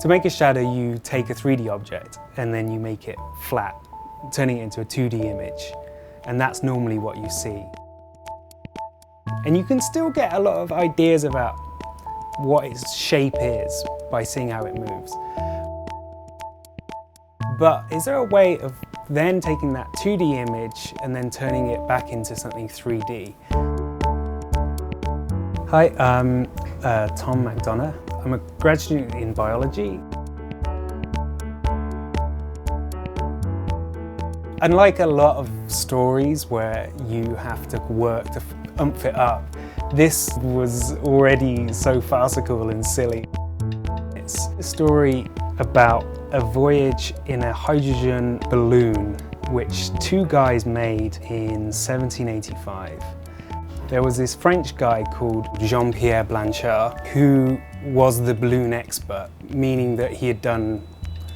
To make a shadow, you take a 3D object and then you make it flat, turning it into a 2D image. And that's normally what you see. And you can still get a lot of ideas about what its shape is by seeing how it moves. But is there a way of then taking that 2D image and then turning it back into something 3D? Hi, I'm Tom McDonagh. I'm a grad student in biology. Unlike a lot of stories where you have to work to oomph it up, this was already so farcical and silly. It's a story about a voyage in a hydrogen balloon which two guys made in 1785. There was this French guy called Jean-Pierre Blanchard who was the balloon expert, meaning that he had done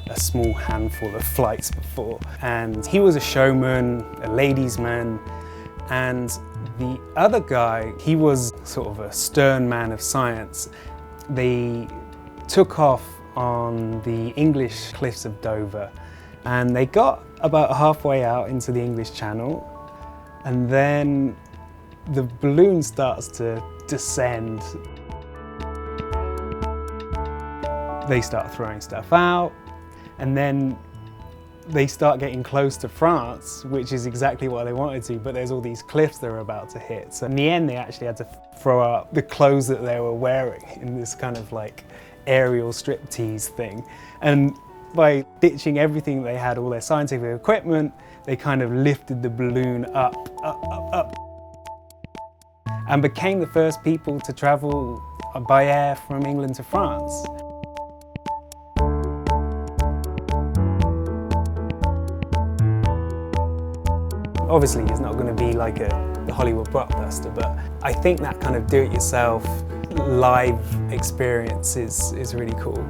a small handful of flights before. And he was a showman, a ladies' man, and the other guy, he was sort of a stern man of science. They took off on the English cliffs of Dover, and they got about halfway out into the English Channel, and then the balloon starts to descend. They start throwing stuff out, and then they start getting close to France, which is exactly what they wanted to, but there's all these cliffs they're about to hit. So in the end, they actually had to throw out the clothes that they were wearing in this kind of like aerial striptease thing. And by ditching everything they had, all their scientific equipment, they kind of lifted the balloon up, and became the first people to travel by air from England to France. Obviously, it's not going to be like a Hollywood blockbuster, but I think that kind of do-it-yourself live experience is really cool.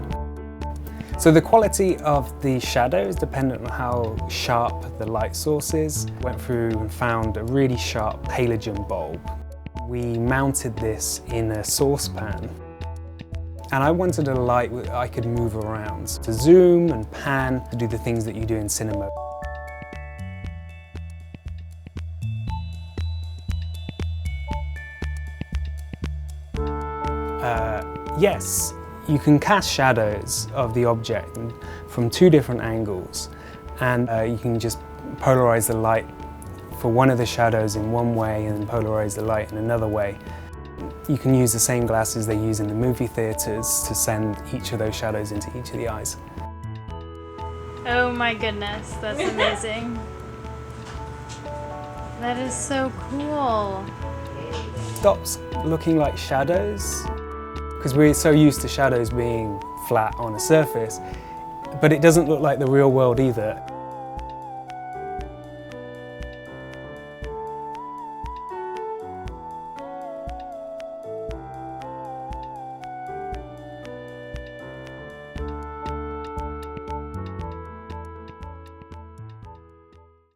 So the quality of the shadow is dependent on how sharp the light source is. Went through and found a really sharp halogen bulb. We mounted this in a saucepan, and I wanted a light that I could move around to zoom and pan to do the things that you do in cinema. Yes, you can cast shadows of the object from two different angles, and you can just polarize the light for one of the shadows in one way and then polarize the light in another way. You can use the same glasses they use in the movie theaters to send each of those shadows into each of the eyes. Oh my goodness, that's amazing. That is so cool. Stops looking like shadows, because we're so used to shadows being flat on a surface, but it doesn't look like the real world either.